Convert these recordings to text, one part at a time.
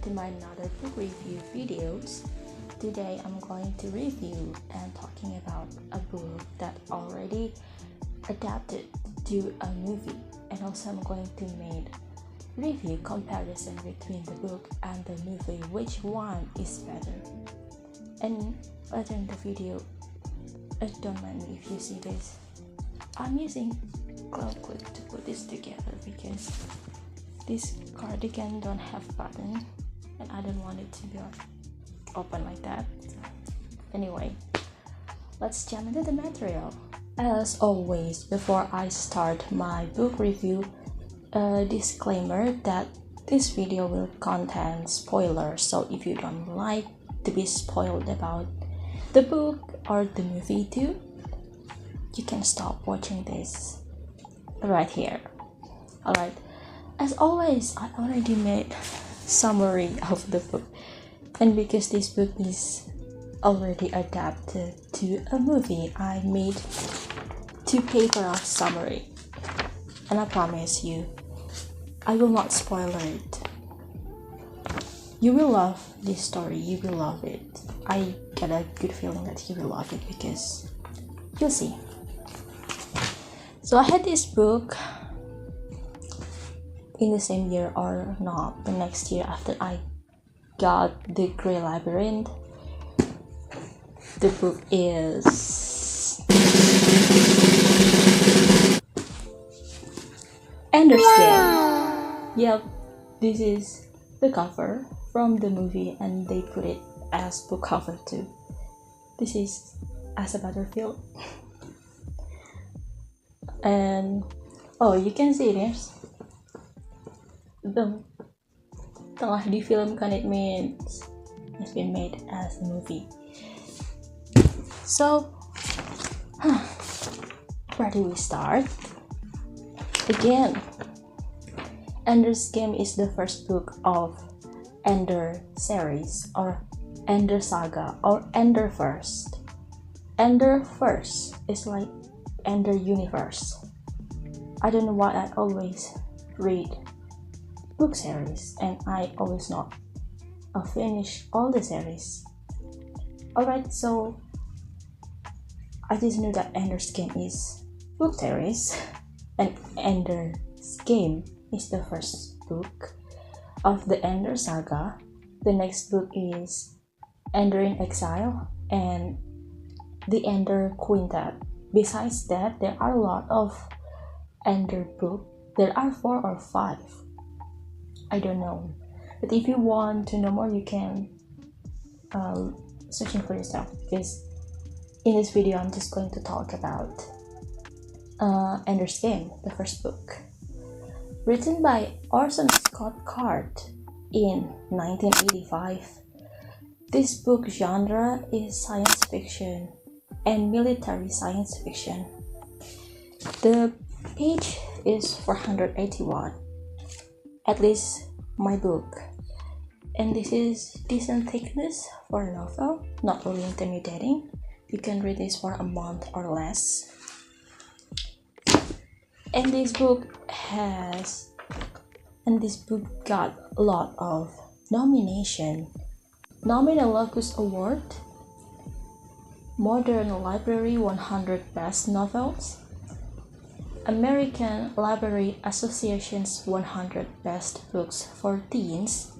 to my another book review videos. Today I'm going to review and talking about a book that already adapted to a movie, and also I'm going to make review comparison between the book and the movie, which one is better. And later in the video, don't mind me if you see this, I'm using glove clip to put this together because this cardigan don't have button and I don't want it to be open like that. Anyway, let's jump into the material. As always, before I start my book review, a disclaimer that this video will contain spoilers, so if you don't like to be spoiled about the book or the movie too, you can stop watching this right here. Alright, as always, I already made summary of the book, and because this book is already adapted to a movie, I made 2 paper of summary, and I promise you I will not spoil it. You will love this story, you will love it. I get a good feeling that you will love it because you'll see. So I had this book in the same year or not, the next year after I got the Grey Labyrinth. The book is Ender's Game. Yep, this is the cover from the movie and they put it as book cover too. This is as a battlefield. And you can see this. Telah difilmkan, it means it's been made as a movie. So, where do we start? Again, Ender's Game is the first book of Ender series or Ender saga or Ender First. Ender First is like Ender Universe. I don't know why I always read book series and I always not finish all the series. Alright, so I just knew that Ender's Game is book series and Ender's Game is the first book of the Ender saga. The next book is Ender in Exile and the Ender Quintet. Besides that, there are a lot of Ender books. There are 4 or 5. I don't know. But if you want to know more, you can searching for yourself, because in this video I'm just going to talk about Ender's Game, the first book. Written by Orson Scott Card in 1985. This book genre is science fiction and military science fiction. The page is 481, at least my book, and this is decent thickness for a novel, not really intimidating. You can read this for a month or less. And this book got a lot of nomination. Nominal Locus Award, Modern Library 100 Best Novels, American Library Association's 100 Best Books for Teens,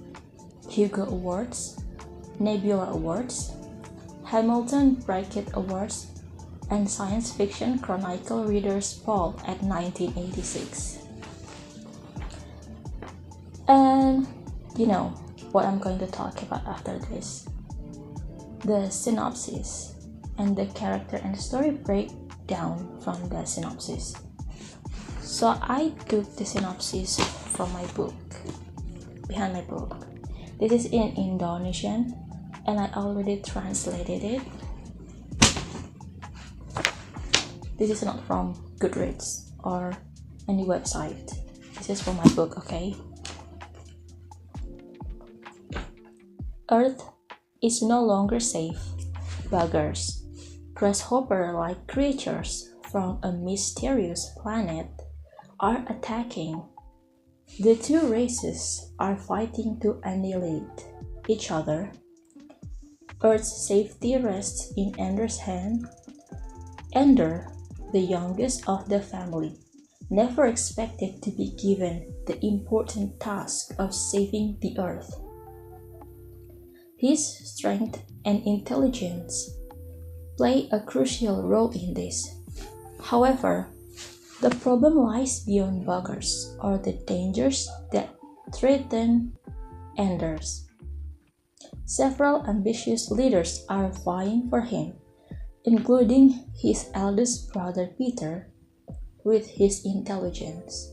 Hugo Awards, Nebula Awards, Hamilton Bracket Awards, and Science Fiction Chronicle Readers Poll at 1986. And you know what I'm going to talk about after this. The synopsis and the character and story breakdown from the synopsis. So I took the synopsis from my book, behind my book. This is in Indonesian and I already translated it. This is not from Goodreads or any website. This is from my book, okay? Earth is no longer safe. Buggers, grasshopper-like creatures from a mysterious planet, are attacking The two races are fighting to annihilate each other. Earth's safety rests in Ender's hand. Ender, the youngest of the family, never expected to be given the important task of saving the Earth. His strength and intelligence play a crucial role in this. However, the problem lies beyond buggers or the dangers that threaten Enders. Several ambitious leaders are vying for him, including his eldest brother Peter, with his intelligence.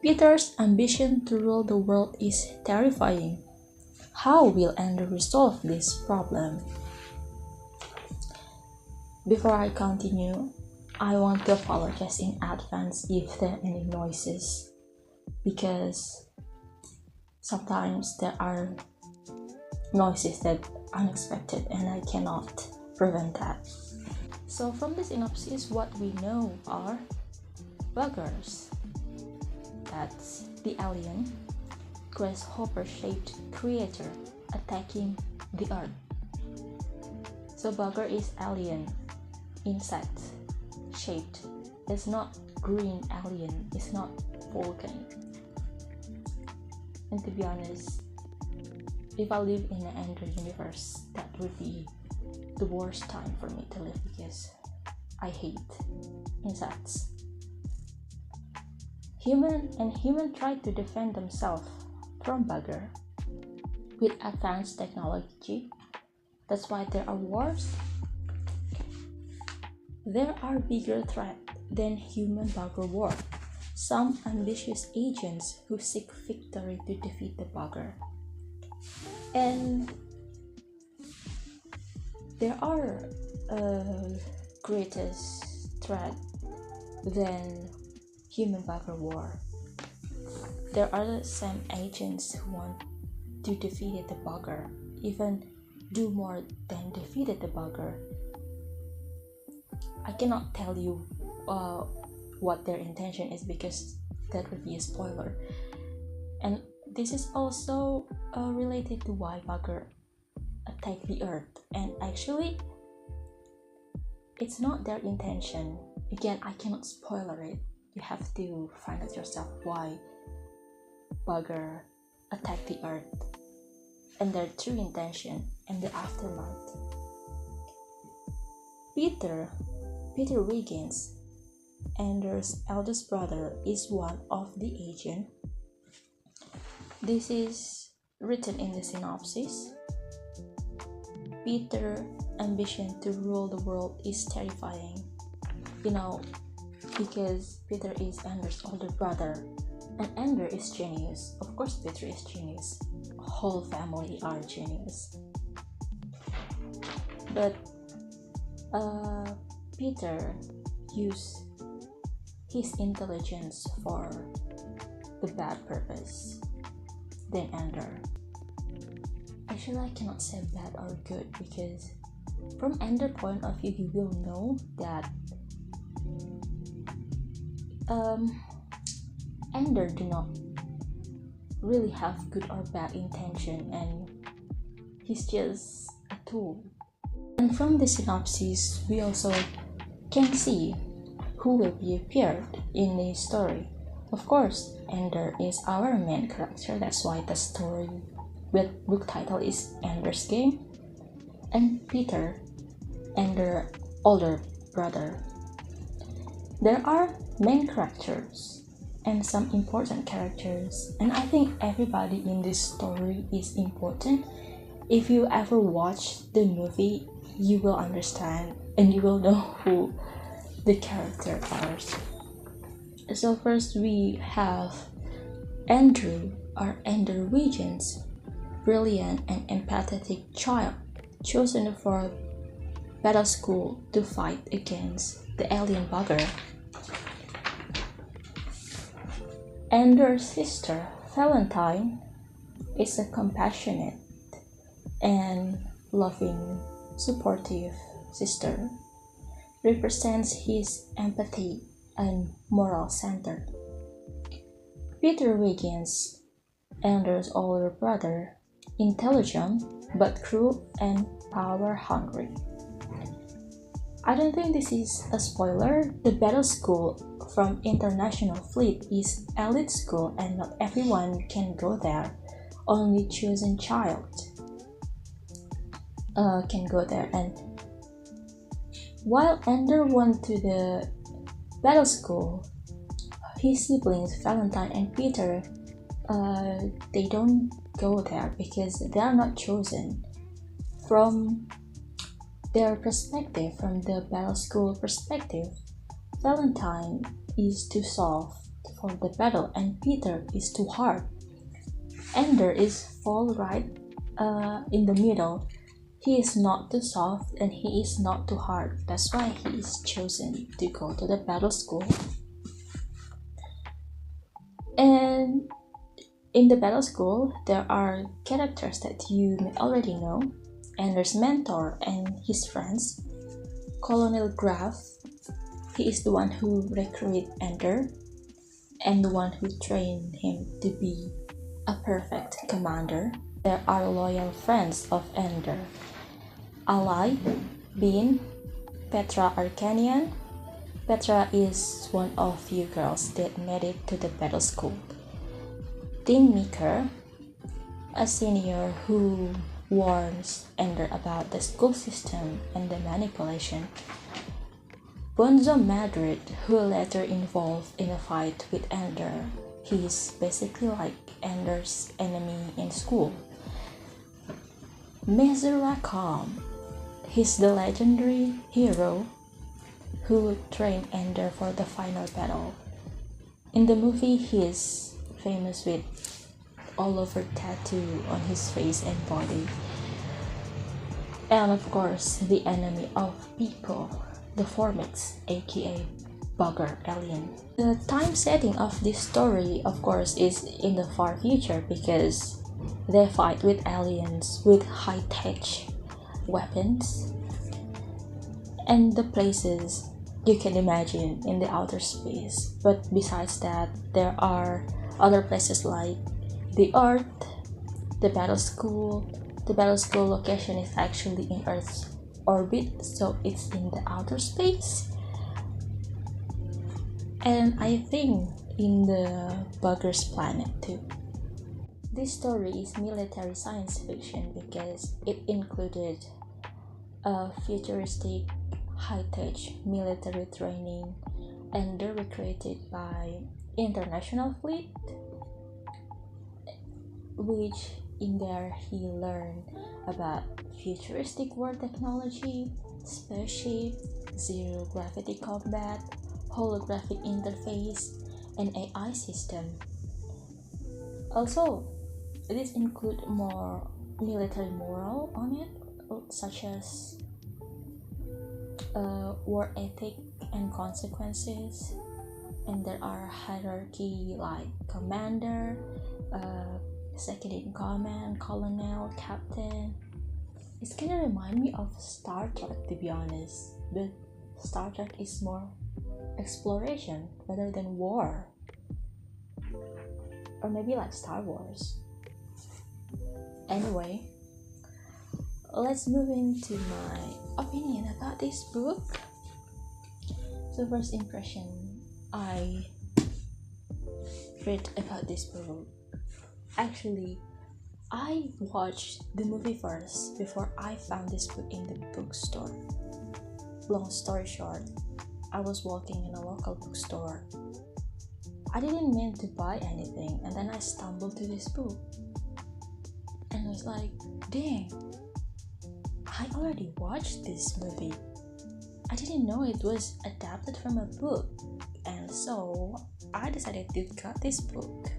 Peter's ambition to rule the world is terrifying. How will Ender resolve this problem? Before I continue, I want to apologize in advance if there are any noises, because sometimes there are noises that are unexpected and I cannot prevent that. So from the synopsis, what we know are buggers. That's the alien, grasshopper-shaped creature attacking the Earth. So bugger is alien, insect shaped. It's not green alien, it's not Vulcan. And to be honest, if I live in an Ender universe, that would be the worst time for me to live because I hate insects. Human tried to defend themselves from bugger with advanced technology. That's why there are wars. There are bigger threats than human bugger war. Some ambitious agents who seek victory to defeat the bugger. And there are greatest threat than human bugger war. There are some agents who want to defeat the bugger, even do more than defeat the bugger. I cannot tell you what their intention is because that would be a spoiler. And this is also related to why bugger attack the Earth. And actually, it's not their intention. Again, I cannot spoiler it. You have to find out yourself why bugger attack the Earth and their true intention and the aftermath. Peter Wiggins, Ender's eldest brother, is one of the agents. This is written in the synopsis. Peter's ambition to rule the world is terrifying. Because Peter is Ender's older brother, and Ender is genius. Of course, Peter is genius. Whole family are genius. But Peter used his intelligence for the bad purpose than Ender. Actually, I cannot say bad or good because from Ender's point of view, you will know that Ender do not really have good or bad intention, and he's just a tool. And from the synopsis, we also can see who will be appeared in the story. Of course, Ender is our main character. That's why the story with book title is Ender's Game. And Peter, Ender's older brother. There are main characters and some important characters, and I think everybody in this story is important. If you ever watch the movie, you will understand and you will know who the characters are. So first we have Andrew, or Ender Wiggins, brilliant and empathetic child chosen for battle school to fight against the alien bugger. Ender's sister, Valentine, is a compassionate and loving, supportive sister, represents his empathy and moral center. Peter Wiggins, Ender's older brother, intelligent but cruel and power-hungry. I don't think this is a spoiler. The battle school from International Fleet is elite school and not everyone can go there. Only chosen child can go there. And while Ender went to the battle school, his siblings Valentine and Peter, they don't go there because they are not chosen. From their perspective, from the battle school perspective, Valentine is too soft for the battle and Peter is too hard. Ender is fall right in the middle. He is not too soft and he is not too hard. That's why he is chosen to go to the battle school. And in the battle school, there are characters that you may already know. Ender's mentor and his friends. Colonel Graf, he is the one who recruited Ender and the one who trained him to be a perfect commander. There are loyal friends of Ender. Ally, Bean, Petra Arcanian. Petra is one of few girls that made it to the battle school. Dean Meeker, a senior who warns Ender about the school system and the manipulation. Bonzo Madrid, who later involved in a fight with Ender. He is basically like Ender's enemy in school. Mezurakam, he's the legendary hero who trained Ender for the final battle. In the movie, he is famous with all over tattoo on his face and body. And of course, the enemy of people, the Formix, aka Bugger Alien. The time setting of this story, of course, is in the far future because they fight with aliens with high-tech weapons. And the places you can imagine in the outer space. But besides that, there are other places like the Earth, the battle school. The battle school location is actually in Earth's orbit, so it's in the outer space. And I think in the Bugger's planet too. This story is military science fiction because it included a futuristic high-tech military training and they were created by International Fleet, which in there he learned about futuristic war technology, spaceship, zero gravity combat, holographic interface, and AI system. Also, this include more military moral on it, such as war ethic and consequences, and there are hierarchy like commander, second in command, colonel, captain. It's kind of remind me of Star Trek, to be honest, but Star Trek is more exploration rather than war, or maybe like Star Wars. Anyway, let's move into my opinion about this book. So first impression I read about this book, actually I watched the movie first before I found this book in the bookstore. Long story short, I was walking in a local bookstore. I didn't mean to buy anything, and then I stumbled to this book and I was like, dang, I already watched this movie. I didn't know it was adapted from a book, and so I decided to get this book.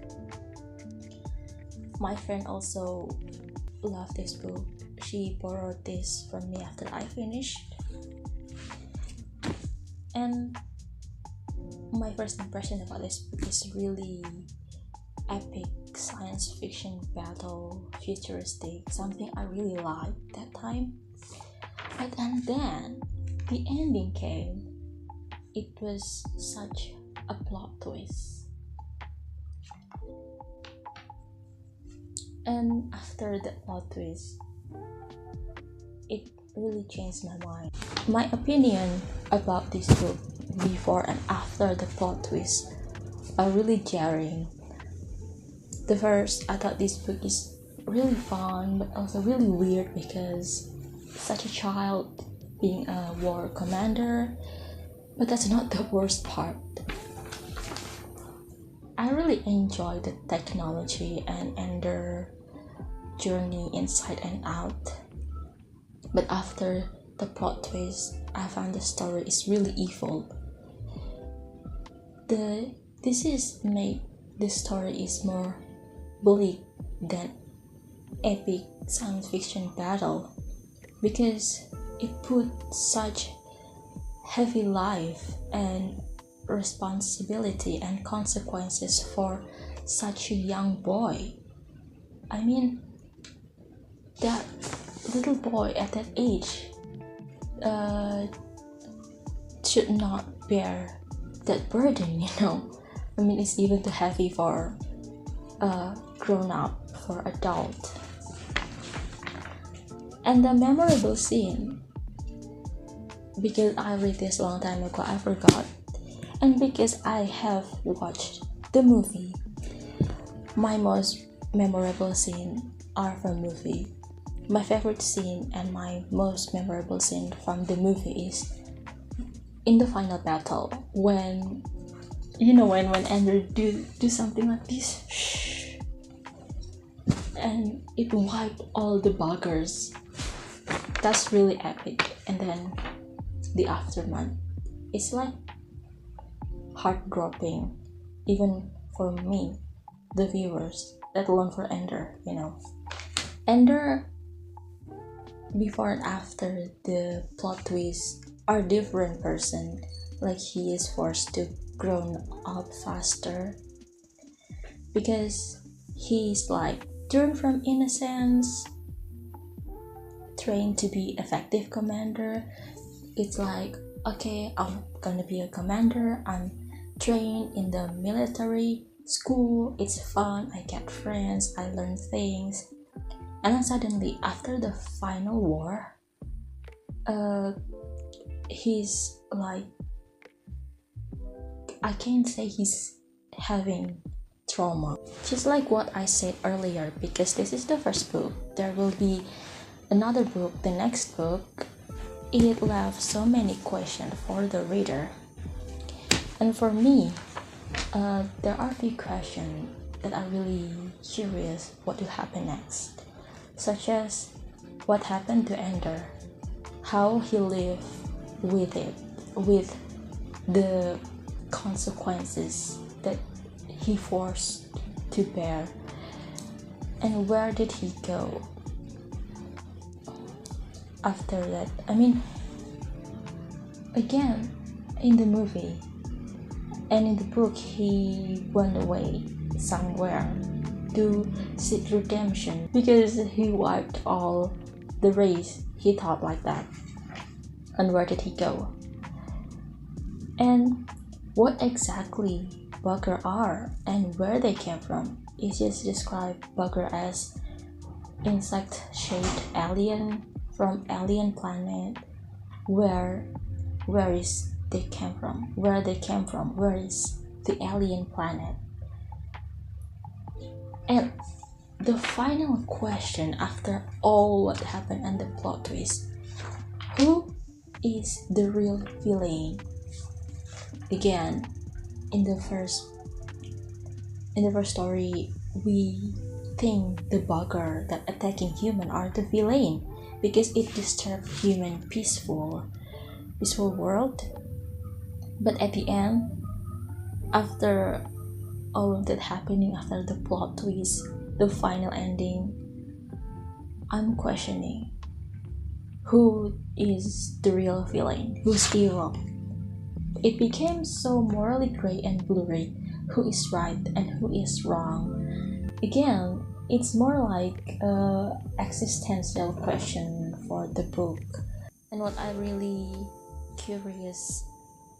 My friend also loved this book. She borrowed this from me after I finished. And my first impression about this book is really epic science fiction battle, futuristic, something I really liked that time. But and then the ending came. It was such a plot twist. And after the plot twist, it really changed my mind. My opinion about this book before and after the plot twist are really jarring. The first, I thought this book is really fun but also really weird because such a child being a war commander. But that's not the worst part. I really enjoy the technology and Ender journey inside and out. But after the plot twist, I found the story is really evil. The story is more bleak than epic science fiction battle because it put such heavy life and responsibility and consequences for such a young boy. I mean, that little boy at that age should not bear that burden, I mean, it's even too heavy for a grown up, for adult. And the memorable scene, because I read this long time ago, I forgot, and because I have watched the movie, my most memorable scene are from movie. My favorite scene and my most memorable scene from the movie is in the final battle when Ender do something like this, shh, and it wiped all the buggers. That's really epic. And then the aftermath, it's like heart-dropping, even for me, the viewers, let alone for Ender. Ender, before and after the plot twist, are different person. Like, he is forced to grow up faster because he's like turned from innocence, trained to be effective commander. It's like, okay, I'm gonna be a commander, I'm trained in the military school, it's fun, I get friends, I learn things. And then suddenly, after the final war, he's like, I can't say he's having trauma. Just like what I said earlier, because this is the first book, there will be another book, the next book. It left so many questions for the reader. And for me, there are a few questions that are really curious what will happen next. Such as, what happened to Ender? How he lived with it, with the consequences that he forced to bear, and where did he go after that? I mean, again, in the movie and in the book, he went away somewhere to seek redemption because he wiped all the race, he thought like that. And where did he go? And what exactly bugger are and where they came from? It just described bugger as insect-shaped alien from alien planet. Where is they came from? Where they came from? Where is the alien planet? And the final question after all what happened and the plot twist, who is the real villain? Again, in the first story, we think the bugger that attacking human are the villain because it disturbed human peaceful world. But at the end, after all of that happening, after the plot twist, the final ending, I'm questioning who is the real villain, who's evil. It became so morally gray and blurry, who is right and who is wrong. Again, it's more like an existential question for the book. And what I really curious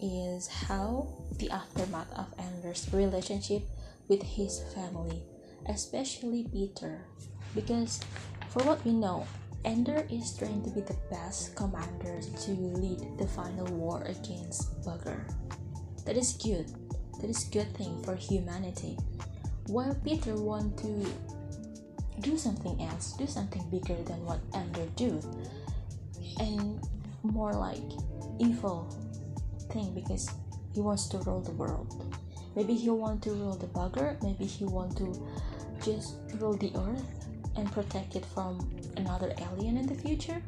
is how the aftermath of Ender's relationship with his family, especially Peter, because for what we know, Ender is trained to be the best commander to lead the final war against Bugger. That is good. That is good thing for humanity. While Peter want to do something else, do something bigger than what Ender do, and more like evil thing because he wants to rule the world. Maybe he want to rule the Bugger. Maybe he want to just rule the earth and protect it from another alien in the future.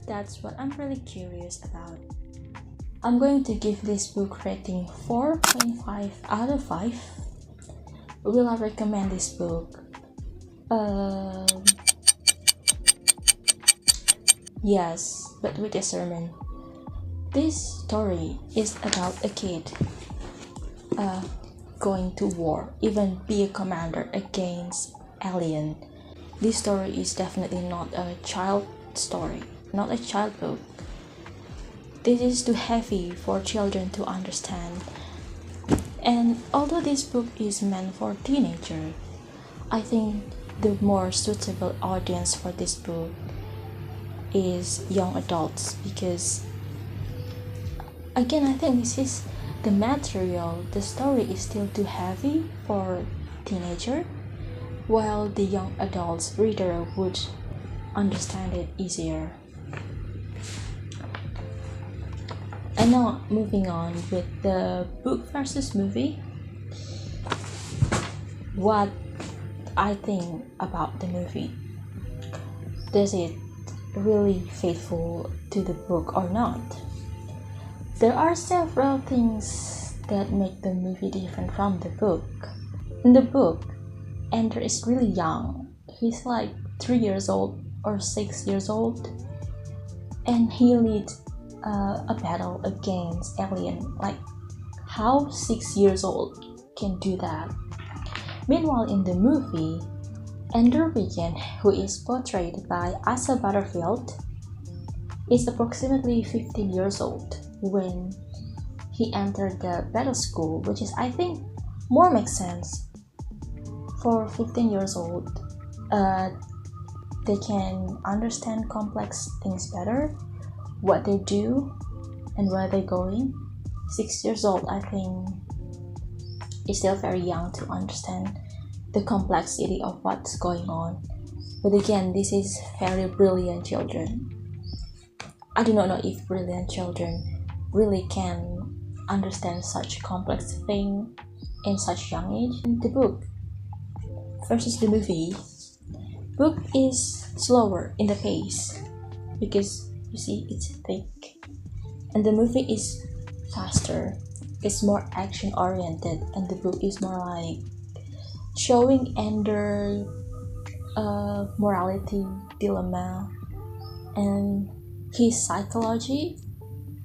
That's what I'm really curious about. I'm going to give this book rating 4.5 out of 5. Will I recommend this book? Yes, but with a sermon. This story is about a kid going to war, even be a commander against alien. This story is definitely not a child story, not a child book. This is too heavy for children to understand. And although this book is meant for teenagers, I think the more suitable audience for this book is young adults, because again, I think this is the material, the story is still too heavy for teenager, while the young adults reader would understand it easier. And now moving on with the book versus movie. What I think about the movie. Does it really faithful to the book or not? There are several things that make the movie different from the book. In the book, Ender is really young. He's like 3 years old or 6 years old, and he leads a battle against alien. Like, how 6 years old can do that? Meanwhile, in the movie, Ender Wiggin, who is portrayed by Asa Butterfield, is approximately 15 years old when he entered the battle school, which is, I think, more makes sense. For 15 years old, they can understand complex things better, what they do and where they're going. 6 years old, I think, is still very young to understand the complexity of what's going on. But again, this is very brilliant children. I do not know if brilliant children really can understand such complex thing in such young age. The book versus the movie. Book is slower in the pace because you see it's thick, and the movie is faster. It's more action oriented, and the book is more like showing Ender morality dilemma and his psychology,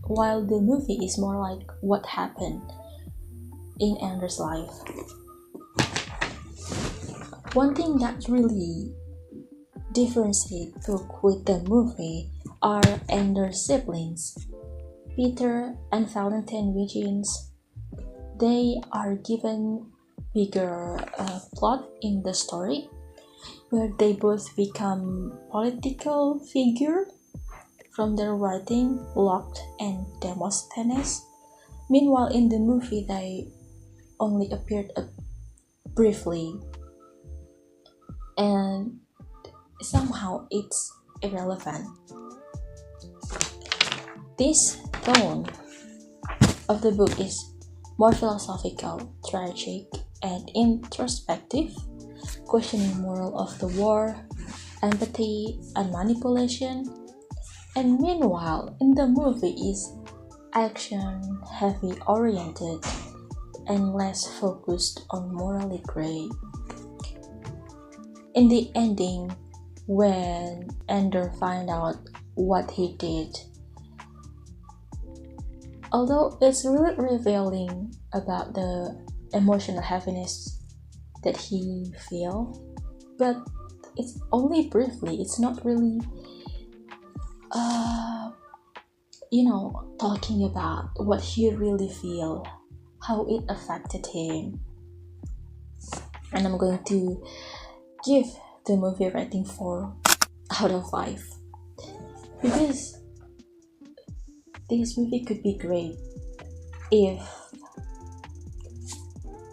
while the movie is more like what happened in Ender's life. One thing that really differentiates book with the movie are Ender's siblings, Peter and Valentine Wiggins. They are given bigger plot in the story, where they both become political figure from their writing, Locke and Demosthenes. Meanwhile, in the movie, they only appeared briefly, and somehow it's irrelevant. This tone of the book is more philosophical, tragic, and introspective, questioning moral of the war, empathy, and manipulation. And meanwhile, in the movie is action heavy oriented and less focused on morally gray. In the ending, when Ender find out what he did, although it's really revealing about the emotional heaviness that he feel, but it's only briefly. It's not really talking about what he really feel, how it affected him. and I'm going to give the movie rating 4 out of 5 because this movie could be great if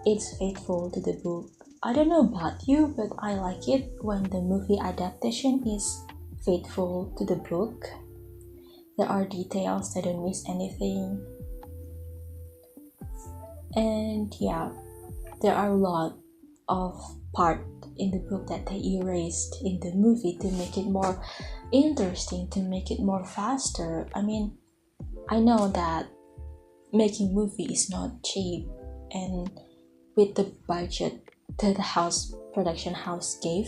it's faithful to the book. I don't know about you, but I like it when the movie adaptation is faithful to the book. There are details that don't miss anything, and yeah, there are a lot of part in the book that they erased in the movie to make it more interesting, to make it more faster. I mean, I know that making movie is not cheap, and with the budget that the house production house gave,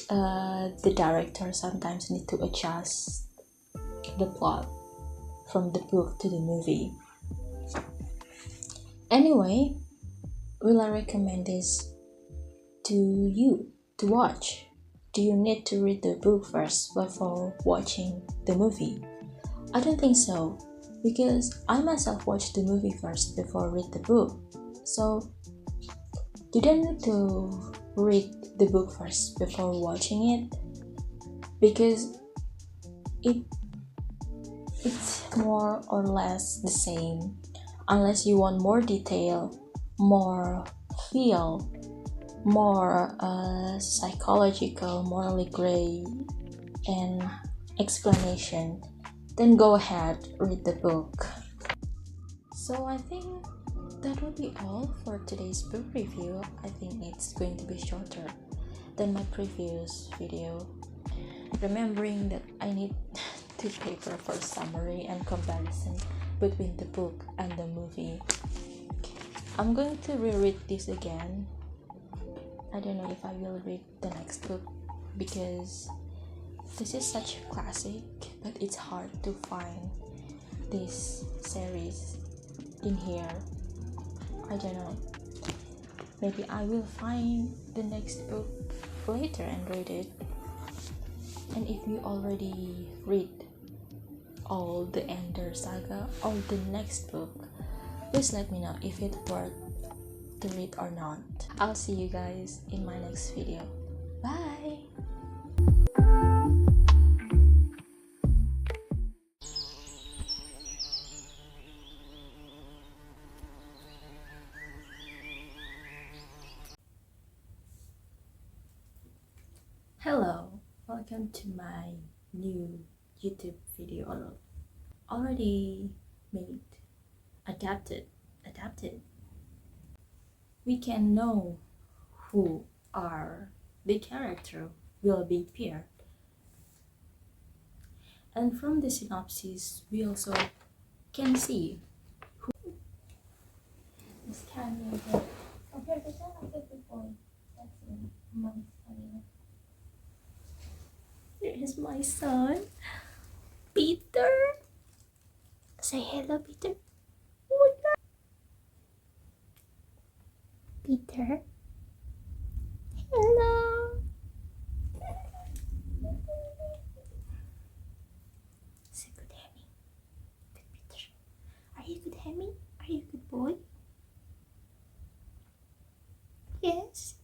the director sometimes need to adjust the plot from the book to the movie. Anyway, will I recommend this to you to watch? Do you need to read the book first before watching the movie? I don't think so, because I myself watched the movie first before read the book. So you don't need to read the book first before watching it, because it's more or less the same, unless you want more detail, more feel, more psychological, morally gray, and explanation. Then go ahead, read the book. So I think that will be all for today's book review. I think it's going to be shorter than my previous video, remembering that I need to paper for summary and comparison between the book and the movie. I'm going to reread this again. I don't know if I will read the next book because this is such a classic, but it's hard to find this series in here. I don't know. Maybe I will find the next book later and read it. And if you already read all the Ender saga or the next book, please let me know if it's worth to read or not. I'll see you guys in my next video. Bye! Hello, welcome to my new YouTube video already made, adapted. We can know who are the character will be paired, and from the synopsis we also can see who is Kanye. Okay, the son of the boy. That's my son. Here is my son, Peter. Say hello, Peter. Oh my God. Peter. Hello. Say good, Hemi. Good, Peter. Are you good, Hemi? Are you a good boy? Yes.